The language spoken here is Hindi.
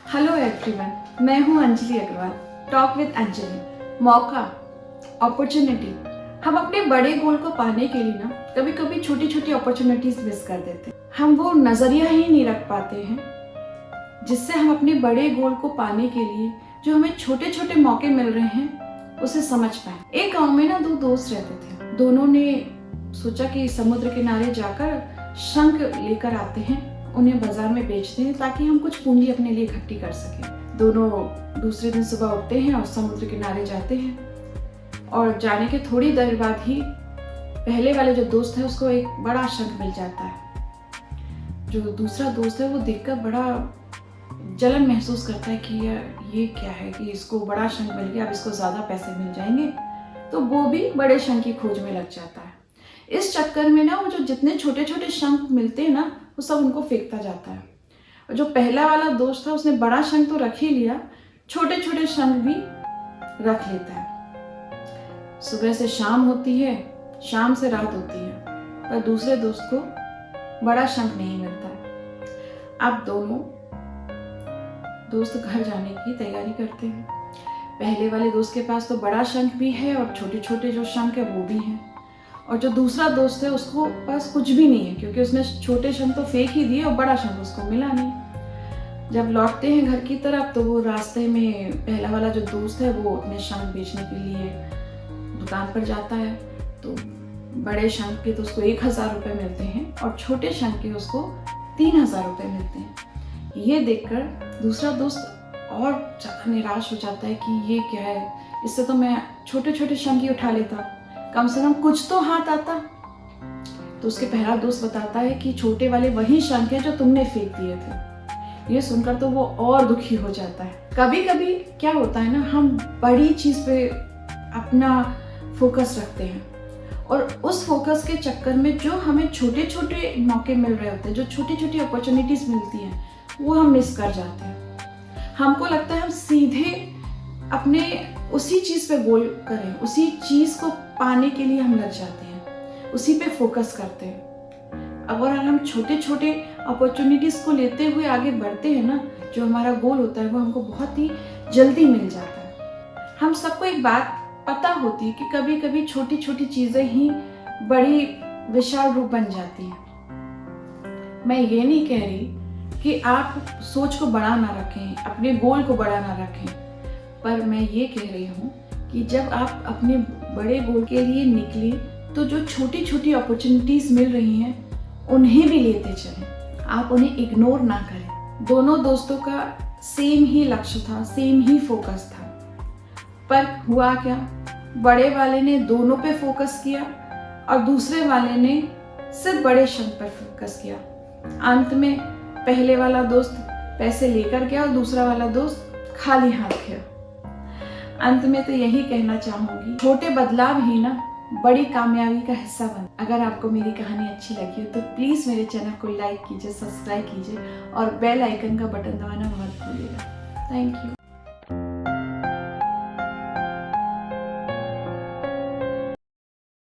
हेलो एवरीवन, मैं हूं अंजलि अग्रवाल। Talk with Anjali. मौका, अपॉर्चुनिटी। हम अपने बड़े गोल को पाने के लिए ना कभी कभी छोटी छोटी अपॉर्चुनिटीज मिस कर देते हैं। हम वो नजरिया ही नहीं रख पाते हैं जिससे हम अपने बड़े गोल को पाने के लिए जो हमें छोटे छोटे मौके मिल रहे हैं उसे समझ पाए। एक गांव में ना दो दोस्त रहते थे। दोनों ने सोचा कि समुद्र किनारे जाकर शंख लेकर आते हैं, उन्हें बाजार में बेचते हैं ताकि हम कुछ पूंजी अपने लिए इकट्ठी कर सकें। दोनों दूसरे दिन सुबह उठते हैं और समुद्र किनारे जाते हैं और जाने के थोड़ी देर बाद ही पहले वाले जो दोस्त है उसको एक बड़ा शंख मिल जाता है। जो दूसरा दोस्त है वो देखकर बड़ा जलन महसूस करता है कि ये क्या है कि इसको बड़ा शंख मिल गया, अब इसको ज्यादा पैसे मिल जाएंगे, तो वो भी बड़े शंख की खोज में लग जाता है। इस चक्कर में ना वो जो जितने छोटे छोटे शंख मिलते हैं ना वो सब उनको फेंकता जाता है। और जो पहला वाला दोस्त था उसने बड़ा शंख तो रख ही लिया, छोटे छोटे शंख भी रख लेता है। सुबह से शाम होती है, शाम से रात होती है, पर दूसरे दोस्त को बड़ा शंख नहीं मिलता है। अब दोनों दोस्त घर जाने की तैयारी करते हैं। पहले वाले दोस्त के पास तो बड़ा शंख भी है और छोटे छोटे जो शंख है वो भी हैं, और जो दूसरा दोस्त है उसको पास कुछ भी नहीं है क्योंकि उसने छोटे शंख तो फेंक ही दिए और बड़ा शंख उसको मिला नहीं। जब लौटते हैं घर की तरफ तो वो रास्ते में पहला वाला जो दोस्त है वो अपने शंख बेचने के लिए दुकान पर जाता है। तो बड़े शंख के तो उसको 1000 रुपये मिलते हैं और छोटे शंख के उसको 3000 रुपये मिलते हैं। ये देखकर दूसरा दोस्त और ज़्यादा निराश हो जाता है कि ये क्या है, इससे तो मैं छोटे छोटे शंख ही उठा लेता, कम से कम कुछ तो हाथ आता। तो उसके पहला दोस्त बताता है कि छोटे वाले वही शंख है जो तुमने फेंक दिए थे। ये सुनकर तो वो और दुखी हो जाता है। कभी कभी क्या होता है ना, हम बड़ी चीज पे अपना फोकस रखते हैं और उस फोकस के चक्कर में जो हमें छोटे छोटे मौके मिल रहे होते हैं, जो छोटी छोटी अपॉर्चुनिटीज मिलती हैं, वो हम मिस कर जाते हैं। हमको लगता है हम सीधे अपने उसी चीज पे गोल करें, उसी चीज को पाने के लिए हम लग जाते हैं, उसी पे फोकस करते हैं। अगर हम छोटे छोटे अपॉर्चुनिटीज को लेते हुए आगे बढ़ते हैं ना, जो हमारा गोल होता है वो हमको बहुत ही जल्दी मिल जाता है। हम सबको एक बात पता होती है कि कभी कभी छोटी छोटी चीजें ही बड़ी विशाल रूप बन जाती हैं। मैं ये नहीं कह रही कि आप सोच को बड़ा ना रखें, अपने गोल को बड़ा ना रखें, पर मैं ये कह रही हूँ कि जब आप अपने बड़े गोल के लिए निकले तो जो छोटी छोटी अपॉर्चुनिटीज मिल रही हैं उन्हें भी लेते चलें, आप उन्हें इग्नोर ना करें। दोनों दोस्तों का सेम ही लक्ष्य था, सेम ही फोकस था, पर हुआ क्या, बड़े वाले ने दोनों पे फोकस किया और दूसरे वाले ने सिर्फ बड़े शंख पर फोकस किया। अंत में पहले वाला दोस्त पैसे लेकर गया और दूसरा वाला दोस्त खाली हाथ गया। अंत में तो यही कहना चाहूंगी, छोटे बदलाव ही ना बड़ी कामयाबी का हिस्सा बन। अगर आपको मेरी कहानी अच्छी लगी हो तो प्लीज मेरे चैनल को लाइक कीजिए, सब्सक्राइब कीजिए और बेल आइकन का बटन दबाना मत भूलिएगा। Thank you.